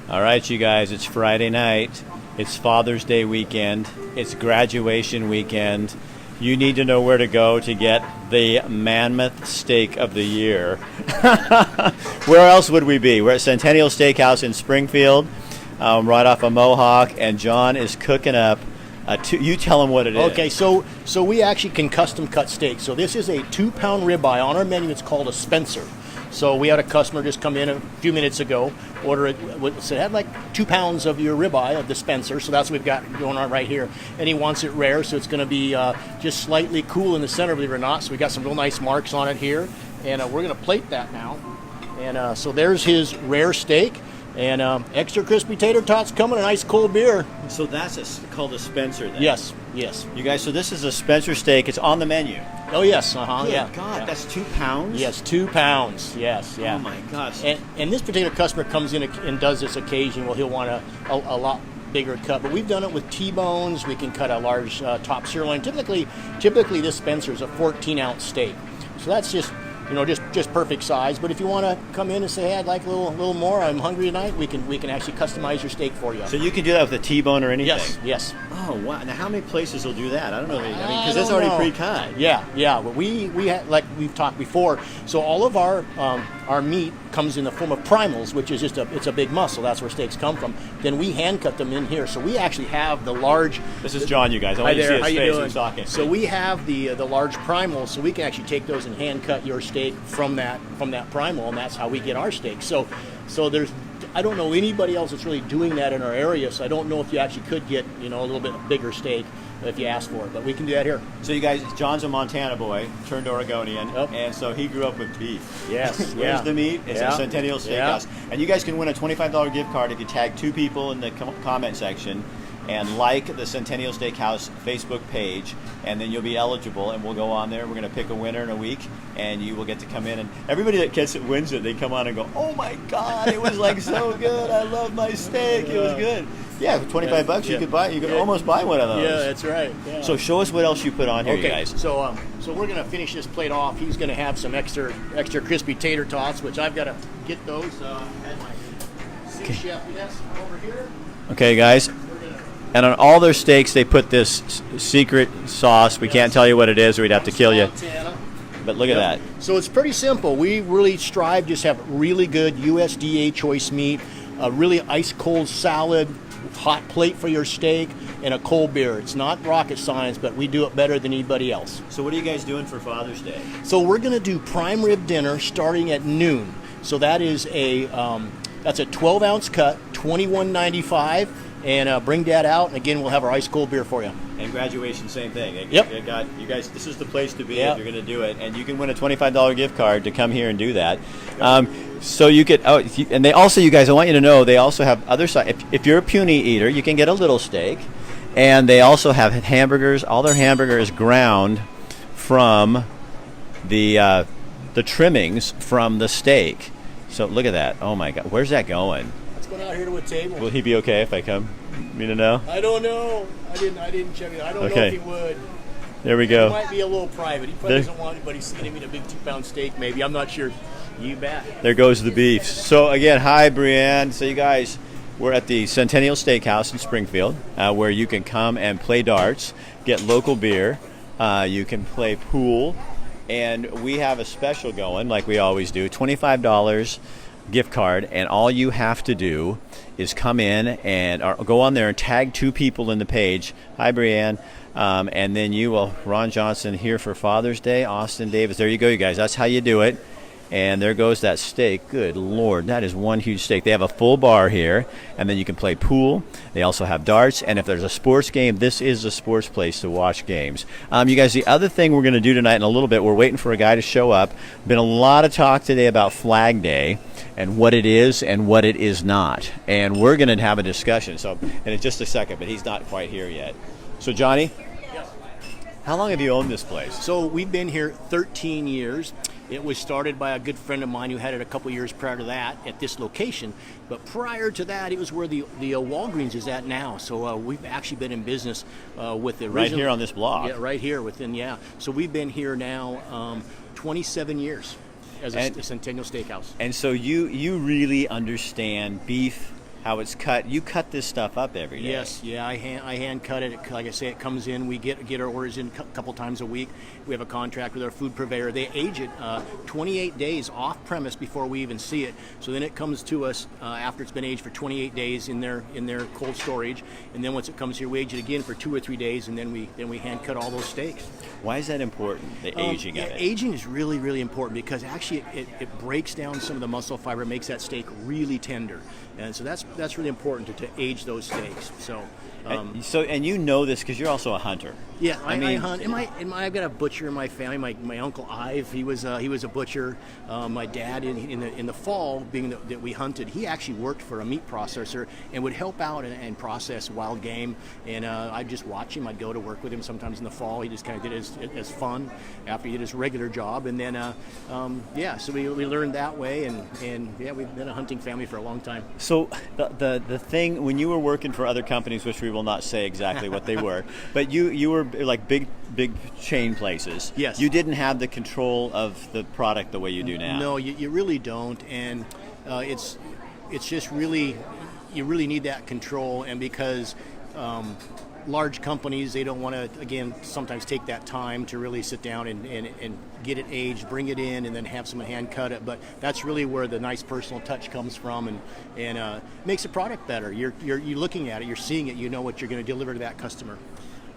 All right, you guys, it's Friday night. It's Father's Day weekend. It's graduation weekend. You need to know where to go to get the mammoth steak of the year. Where else would we be? We're at Centennial Steakhouse in Springfield, right off of Mohawk, and John is cooking up you tell him what it is. Okay, so we actually can custom cut steak. So this is a 2-pound ribeye. On our menu, it's called a Spencer. So we had a customer just come in a few minutes ago, order it. So it had like 2 pounds of your ribeye of the Spencer. So that's what we've got going on right here. And he wants it rare, so it's going to be just slightly cool in the center, believe it or not. So we got some real nice marks on it here, and we're going to plate that now. And so there's his rare steak. And extra crispy tater tots coming, an ice cold beer. So that's called a Spencer then? Yes. You guys, so this is a Spencer steak. It's on the menu. Oh, yes. Good Yeah. God, yeah. That's 2 pounds? Yes, 2 pounds. Yes, yeah. Oh, my gosh. And this particular customer comes in and does this occasion. Well, he'll want a lot bigger cut. But we've done it with T-bones. We can cut a large top sirloin. Typically, this Spencer is a 14-ounce steak. So that's just perfect size. But if you want to come in and say, hey, I'd like a little more, I'm hungry tonight, we can actually customize your steak for you. So you can do that with a T-bone or anything? Yes. Oh, wow. Now, how many places will do that? I don't know. Because it's already pre-cut. Yeah. But we had, like we've talked before, so all of our meat comes in the form of primals, which is it's a big muscle. That's where steaks come from. Then we hand cut them in here. So we actually have the large. This is John, you guys. I want you to see his face. He's talking. So we have the large primals, so we can actually take those and hand cut your steak from that primal, and that's how we get our steak. So there's, I don't know anybody else that's really doing that in our area, so I don't know if you actually could get a little bit bigger steak if you ask for it, but we can do that here. So you guys, John's a Montana boy, turned Oregonian, and so he grew up with beef. Yes. Where's the meat? It's at Centennial Steakhouse. Yeah. And you guys can win a $25 gift card if you tag 2 people in the comment section and like the Centennial Steakhouse Facebook page, and then you'll be eligible, and we'll go on there. We're going to pick a winner in a week, and you will get to come in. And everybody that wins it, they come on and go, oh, my God, it was like so good. I love my steak. It was good. Yeah, for $25 you could almost buy one of those. Yeah, that's right. Yeah. So show us what else you put on here, you guys. So we're going to finish this plate off. He's going to have some extra crispy tater tots, which I've got to get those. At my sous chef desk over here. Okay, guys. And on all their steaks, they put this secret sauce. We can't tell you what it is, or we'd have to kill you. Montana. But look at that. So it's pretty simple. We really strive to just have really good USDA choice meat, a really ice-cold salad, hot plate for your steak, and a cold beer. It's not rocket science, but we do it better than anybody else. So what are you guys doing for Father's Day? So we're going to do prime rib dinner starting at noon. So that is that's a 12-ounce cut, $21.95. And bring Dad out, and again, we'll have our ice cold beer for you. And graduation, same thing. Yep. You guys, this is the place to be if you're going to do it, and you can win a $25 gift card to come here and do that. So you could, and they also, you guys, I want you to know, they also have other side. If you're a puny eater, you can get a little steak, and they also have hamburgers. All their hamburger is ground from the trimmings from the steak. So look at that. Oh my God, where's that going? Going out here to a table. Will he be okay if I come? Me to know? I don't know. I didn't check it. I don't know if he would. There we go. He might be a little private. He probably doesn't want anybody seeing him eat a big 2-pound steak. Maybe, I'm not sure. You bet. There goes the beef. So again, hi Brianne. So you guys, we're at the Centennial Steakhouse in Springfield, where you can come and play darts, get local beer. You can play pool, and we have a special going, like we always do. $25. Gift card, and all you have to do is come in and go on there and tag 2 people in the page. Hi, Brianne. And then you will, Ron Johnson here for Father's Day, Austin Davis. There you go, you guys. That's how you do it. And there goes that steak. Good Lord, that is one huge steak. They have a full bar here, and then you can play pool. They also have darts, and if there's a sports game, this is a sports place to watch games. You guys, the other thing we're going to do tonight in a little bit, we're waiting for a guy to show up. Been a lot of talk today about Flag Day and what it is and what it is not. And we're going to have a discussion. So, in just a second, but he's not quite here yet. So, Johnny? Yes. How long have you owned this place? So, we've been here 13 years. It was started by a good friend of mine who had it a couple years prior to that at this location. But prior to that, it was where the Walgreens is at now. So we've actually been in business with the original. Right here on this block. Yeah, right here So we've been here now 27 years as a Centennial Steakhouse. And so you really understand beef how it's cut. You cut this stuff up every day. Yes, yeah, I hand cut it. Like I say, it comes in. We get our orders in a couple times a week. We have a contract with our food purveyor. They age it 28 days off premise before we even see it. So then it comes to us after it's been aged for 28 days in their cold storage, and then once it comes here, we age it again for 2 or 3 days, and then we hand cut all those steaks. Why is that important? The aging of it. Aging is really, really important because actually it breaks down some of the muscle fiber, makes that steak really tender, and so that's really important to age those steaks. So. And you know this because you're also a hunter. Yeah, I hunt. I've got a butcher in my family. My uncle Ive, he was a butcher. My dad, in the fall, being that we hunted, he actually worked for a meat processor and would help out and process wild game. And I'd just watch him. I'd go to work with him sometimes in the fall. He just kind of did it as fun after he did his regular job. And then so we learned that way. And we've been a hunting family for a long time. So the thing when you were working for other companies, which we will not say exactly what they were, but you were like big chain places. Yes. You didn't have the control of the product the way you do now. No, you really don't, and it's just really you really need that control, and because large companies, they don't want to, again, sometimes take that time to really sit down and get it aged, bring it in, and then have someone hand cut it. But that's really where the nice personal touch comes from, and makes the product better. You're looking at it, you're seeing it, you know what you're going to deliver to that customer.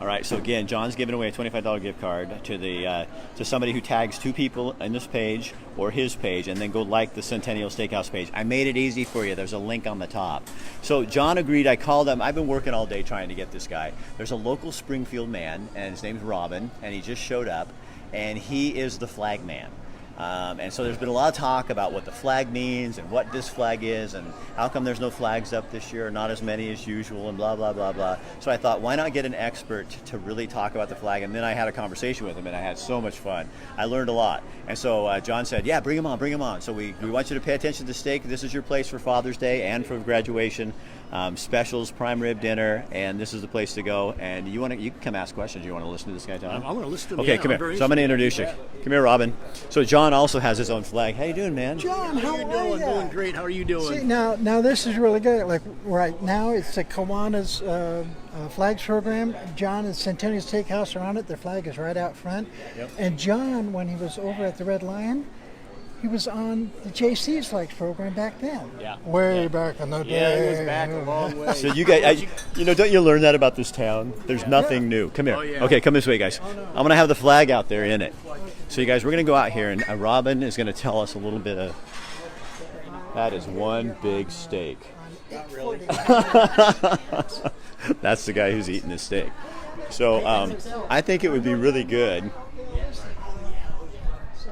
All right, so again, John's giving away a $25 gift card to somebody who tags 2 people in this page or his page, and then go like the Centennial Steakhouse page. I made it easy for you. There's a link on the top. So John agreed. I called him. I've been working all day trying to get this guy. There's a local Springfield man, and his name's Robin, and he just showed up, and he is the flag man. And so there's been a lot of talk about what the flag means and what this flag is and how come there's no flags up this year, not as many as usual, and blah, blah, blah, blah. So I thought, why not get an expert to really talk about the flag? And then I had a conversation with him, and I had so much fun. I learned a lot. And so John said, yeah, bring him on. So we want you to pay attention to the steak. This is your place for Father's Day and for graduation. Specials, prime rib dinner, and this is the place to go. And you can come ask questions. You want to listen to this guy talk? I want to listen to him. Okay, come here. So I'm going to introduce you. Come here, Robin. So John also has his own flag. How you doing, man? John, how are you? Doing great. How are you doing? See, now this is really good. Like right now, it's the Kiwanis flags program. John and Centennial Steakhouse are on it. Their flag is right out front. Yep. And John, when he was over at the Red Lion, he was on the JC's flags program back then. Yeah. Way back in the day. Yeah, it was back a long way. So you guys, don't you learn that about this town? There's nothing new. Come here. Oh, yeah. Okay, come this way, guys. I'm going to have the flag out there in it. So you guys, we're going to go out here, and Robin is going to tell us a little bit of. That is one big steak. Not really. That's the guy who's eating the steak. So I think it would be really good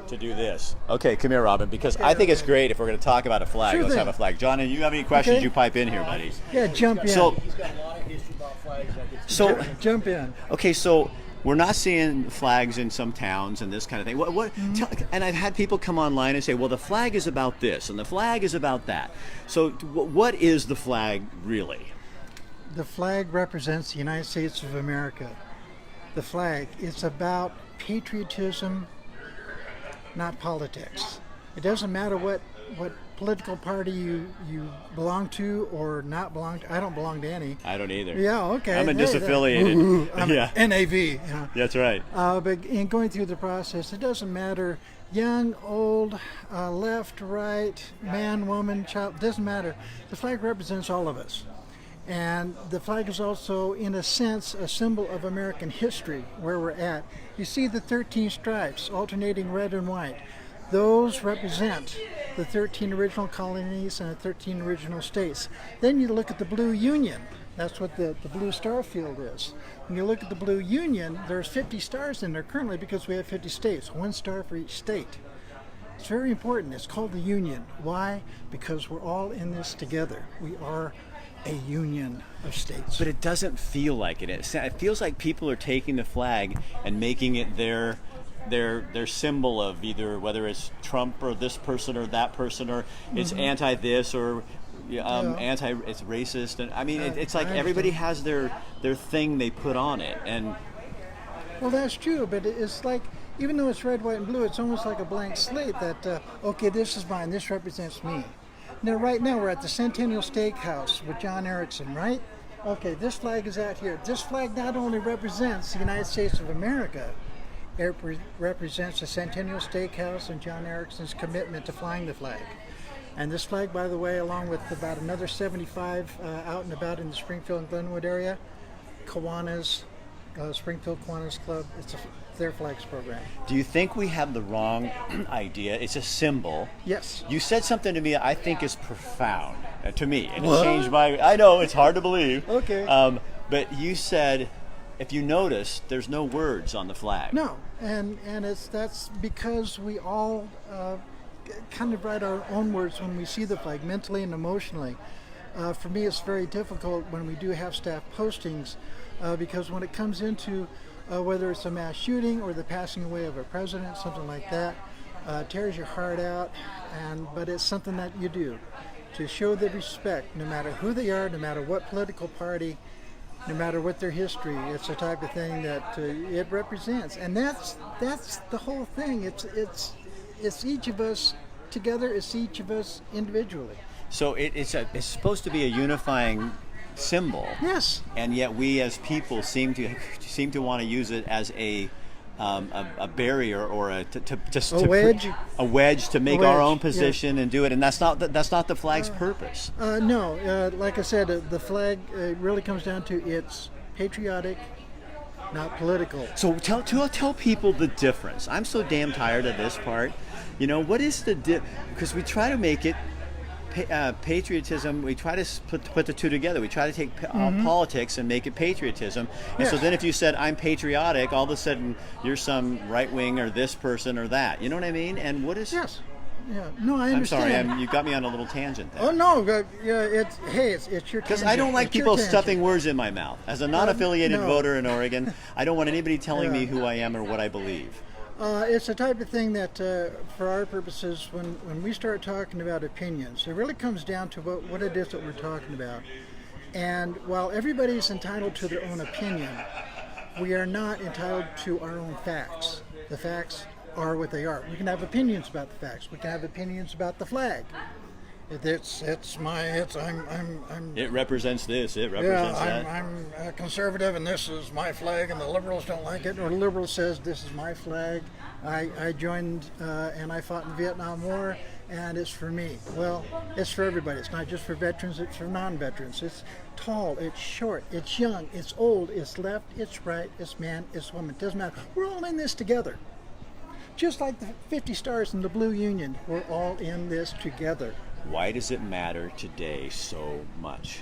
to do this. Okay, come here, Robin, because I think it's great if we're going to talk about a flag. Sure Let's thing. have a flag. John, and you have any questions, Okay. you pipe in here, buddy. Yeah, jump in. So, He's got a lot of history about flags. Jump in. okay, so we're not seeing flags in some towns and this kind of thing. And I've had people come online and say, well, the flag is about this and the flag is about that. So what is the flag really? The flag represents the United States of America. The flag, it's about patriotism, not politics. It doesn't matter what political party you belong to or not belong to. I don't belong to any. I don't either. Yeah, okay. I'm a There, disaffiliated. I'm Yeah. NAV. You know. That's right. But in going through the process, it doesn't matter young, old, left, right, man, woman, child, it doesn't matter. The flag represents all of us. And the flag is also, in a sense, a symbol of American history, where we're at. You see the 13 stripes, alternating red and white. Those represent the 13 original colonies and the 13 original states. Then you look at the Blue Union. That's what the Blue Star Field is. When you look at the Blue Union, there's 50 stars in there currently because we have 50 states, 1 star for each state. It's very important. It's called the Union. Why? Because we're all in this together. We are a union of states. But it doesn't feel like it. It feels like people are taking the flag and making it their symbol of either whether it's Trump or this person or that person, or it's anti this or anti it's racist. And I mean, it's like everybody has their thing they put on it. And well, that's true, but it's like, even though it's red, white, and blue, it's almost like a blank slate that, okay, this is mine, this represents me. Now, right now, we're at the Centennial Steakhouse with John Erickson, right? Okay, this flag is out here. This flag not only represents the United States of America, it represents the Centennial Steakhouse and John Erickson's commitment to flying the flag. And this flag, by the way, along with about another 75 out and about in the Springfield and Glenwood area, Kiwanis, Springfield Kiwanis Club, it's their flags program. Do you think we have the wrong idea? It's a symbol. Yes. You said something to me I think is profound to me, and What? it changed my. I know it's hard to believe. Okay. But you said, if you notice, there's no words on the flag. No, and that's because we all kind of write our own words when we see the flag, mentally and emotionally. For me, it's very difficult when we do have staff postings, because when it comes into whether it's a mass shooting or the passing away of a president, something like that, tears your heart out. But it's something that you do to show the respect, no matter who they are, no matter what political party, no matter what their history. It's the type of thing that it represents, and that's the whole thing. It's each of us together. It's each of us individually. So it's supposed to be a unifying symbol. Yes. And yet we as people seem to want to use it as a barrier or a wedge to make our own position, and do it. And that's not the flag's purpose. No, like I said, the flag really comes down to it's patriotic, not political. So tell people the difference. I'm so damn tired of this part. You know, what is the because we try to make it patriotism. We try to put the two together. We try to take politics and make it patriotism. And so then if you said I'm patriotic, all of a sudden you're some right wing or this person or that. You know what I mean? And what is? Yes. Yeah. No, I understand. I'm sorry. You got me on a little tangent there. Oh no. It's your. Because I don't like people stuffing words in my mouth. As a non-affiliated voter in Oregon, I don't want anybody telling me who I am or what I believe. It's the type of thing that, for our purposes, when we start talking about opinions, it really comes down to what it is that we're talking about. And while everybody's entitled to their own opinion, we are not entitled to our own facts. The facts are what they are. We can have opinions about the facts. We can have opinions about the flag. It represents this. It represents that. I'm a conservative, and this is my flag, and the liberals don't like it. Or the liberal says this is my flag. I joined and I fought in the Vietnam War, and it's for me. Well, it's for everybody. It's not just for veterans. It's for non-veterans. It's tall. It's short. It's young. It's old. It's left. It's right. It's man. It's woman. It doesn't matter. We're all in this together. Just like the 50 stars in the Blue Union, we're all in this together. Why does it matter today so much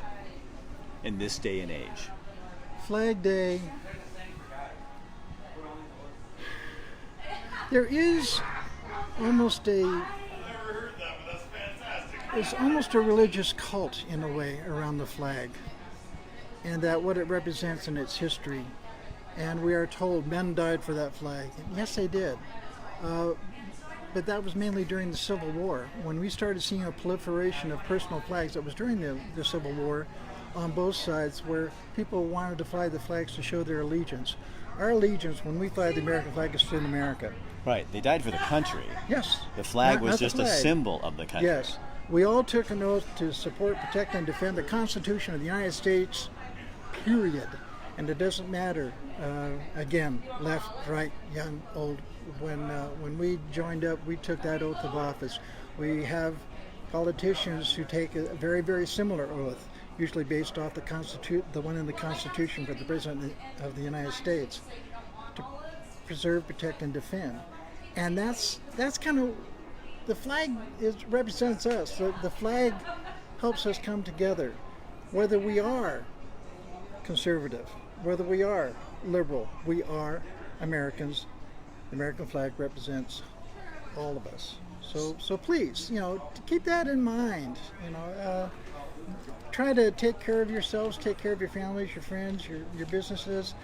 in this day and age? Flag Day. There is almost it's almost a religious cult in a way around the flag, and that what it represents in its history. And we are told men died for that flag. And yes, they did. But that was mainly during the Civil War. When we started seeing a proliferation of personal flags, that was during the Civil War on both sides, where people wanted to fly the flags to show their allegiance. Our allegiance, when we fly the American flag, is to America. Right. They died for the country. Yes. The flag was not just the flag. A symbol of the country. Yes. We all took an oath to support, protect, and defend the Constitution of the United States, period. And it doesn't matter, again, left, right, young, old. When we joined up, we took that oath of office. We have politicians who take a very, very similar oath, usually based off the one in the Constitution for the President of the United States, to preserve, protect, and defend. And that's kind of, the flag represents us. The flag helps us come together, whether we are conservative, whether we are liberal, we are Americans. The American flag represents all of us. So please, keep that in mind. Try to take care of yourselves, take care of your families, your friends, your businesses,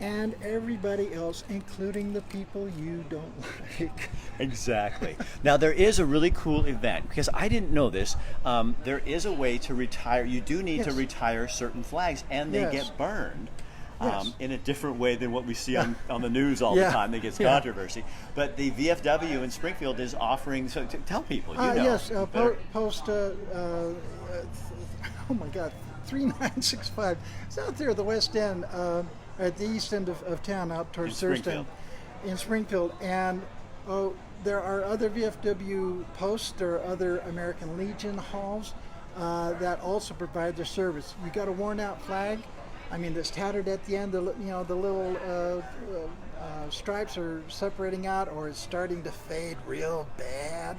and everybody else, including the people you don't like. Exactly. Now, there is a really cool event, because I didn't know this. There is a way to retire. You do need to retire certain flags, and they get burned. Yes. in a different way than what we see on the news all Yeah. the time that gets Yeah. controversy. But the VFW in Springfield is offering, so tell people, you know. Yes, better. post, oh my God, 3965. It's out there at the west end, at the east end of town, out towards In Thurston, in Springfield. And there are other VFW posts, there are other American Legion halls that also provide their service. You got a worn out flag, I mean, that's tattered at the end, the little stripes are separating out, or it's starting to fade real bad.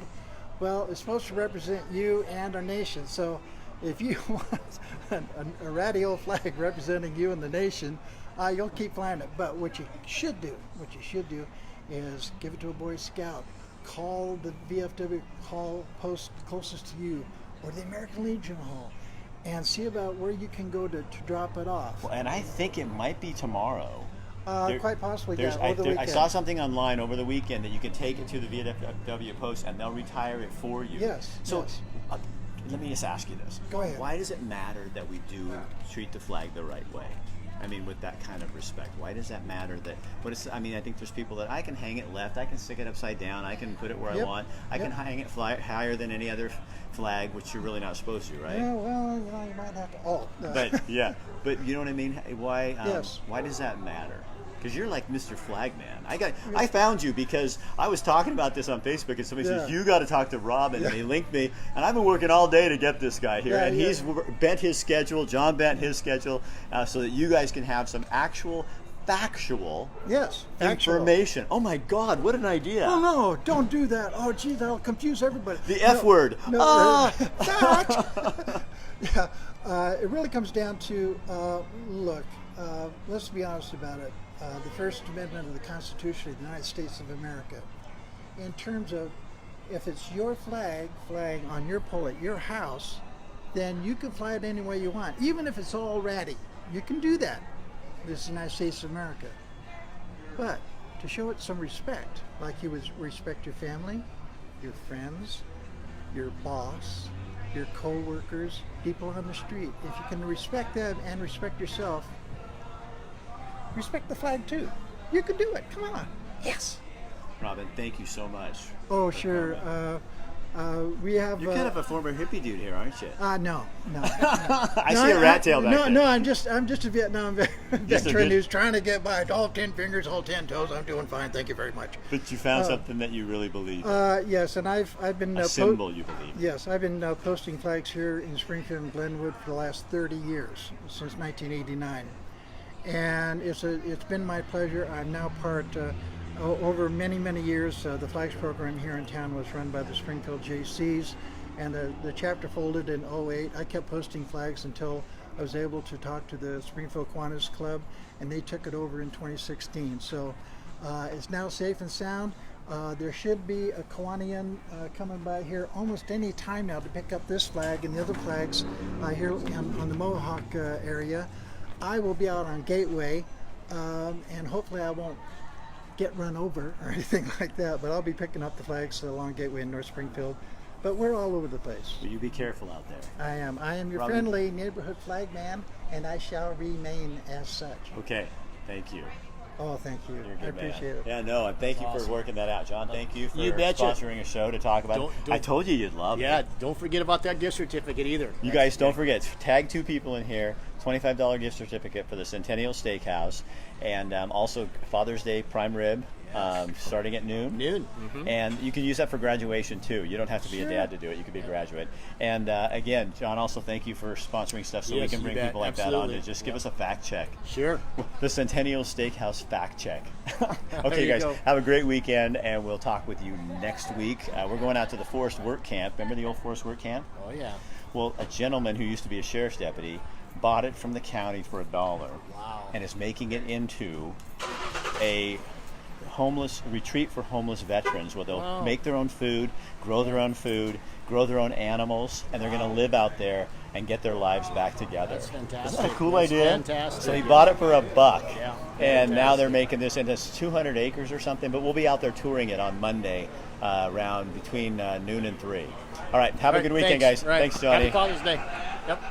Well, it's supposed to represent you and our nation. So if you want a ratty old flag representing you and the nation, you'll keep flying it. But what you should do is give it to a Boy Scout. Call the VFW hall post closest to you, or the American Legion Hall, and see about where you can go to drop it off. Well, and I think it might be tomorrow. Quite possibly, yeah, over the I weekend. saw something online over the weekend that you can take it to the VFW post and they'll retire it for you. Yes, So yes. let me just ask you this. Go ahead. Why does it matter that we do treat the flag the right way? I mean, with that kind of respect. Why does that matter? I think there's people that I can hang it left, I can stick it upside down, I can put it where I Yep, want, I can hang it higher than any other flag, which you're really not supposed to, right? Yeah, well, you might have to. But yeah, but you know what I mean? Why? Yes. Why does that matter? Because you're like Mr. Flagman. I found you because I was talking about this on Facebook, and somebody says you got to talk to Rob, and they linked me, and I've been working all day to get this guy here, and he's bent his schedule. John bent his schedule so that you guys can have some actual factual information. Oh my God, what an idea! Oh no, don't do that. Oh gee, that'll confuse everybody. The F word. Fact. It really comes down to look. Let's be honest about it. The First Amendment of the Constitution of the United States of America, in terms of if it's your flag flying on your pole at your house, then you can fly it any way you want, even if it's all ratty. You can do that. This is the United States of America. But to show it some respect, like you would respect your family, your friends, your boss, your co-workers, people on the street, if you can respect them and respect yourself, respect the flag too. You can do it. Come on. Yes. Robin, thank you so much. Oh, sure. We have. You're kind of a former hippie dude here, aren't you? No. I see a rat tail back there. No, I'm just a Vietnam veteran who's trying to get by. All 10 fingers, all 10 toes. I'm doing fine. Thank you very much. But you found something that you really believe. Yes, and I've been a symbol you believe. Yes, I've been posting flags here in Springfield and Glenwood for the last 30 years, since 1989. And it's been my pleasure. I'm now part, over many years, the flags program here in town was run by the Springfield JCs, and the chapter folded in '08. I kept posting flags until I was able to talk to the Springfield Kiwanis Club, and they took it over in 2016. So it's now safe and sound. There should be a Kiwanian coming by here almost any time now to pick up this flag and the other flags here on the Mohawk area. I will be out on Gateway, and hopefully I won't get run over or anything like that, but I'll be picking up the flags along Gateway in North Springfield. But we're all over the place. Will you be careful out there? I am your Robin. friendly neighborhood flag man, and I shall remain as such. Okay, thank you. Oh, thank you. You're a good I appreciate man. it. Yeah, no, and thank you Awesome. for working that out. John, thank you for You betcha. sponsoring a show to talk about it. I told you you'd love it. Don't forget about that gift certificate either. You guys don't forget, tag 2 people in here, $25 gift certificate for the Centennial Steakhouse, and also Father's Day prime rib, starting at noon. Mm-hmm. And you can use that for graduation too. You don't have to be a dad to do it. You could be a graduate. And again, John, also thank you for sponsoring stuff so we Yes, can you bring bet. people like Absolutely. that on to just give us a fact check. Sure. The Centennial Steakhouse fact check. There Okay, you guys, go. have a great weekend, and we'll talk with you next week. We're going out to the Forest Work Camp. Remember the old Forest Work Camp? Oh, yeah. Well, a gentleman who used to be a sheriff's deputy bought it from the county for $1. Wow. And is making it into a homeless retreat for homeless veterans where they'll make their own food, grow their own animals, and they're going to live out there and get their lives back together. That's fantastic. Isn't that a cool That's idea? fantastic. So he bought it for $1. Yeah. And now they're making this, and it's 200 acres or something, but we'll be out there touring it on Monday around between noon and 3. All right, have a good weekend, Thanks. guys. Right. Thanks, Johnny. Happy Father's Day. Yep.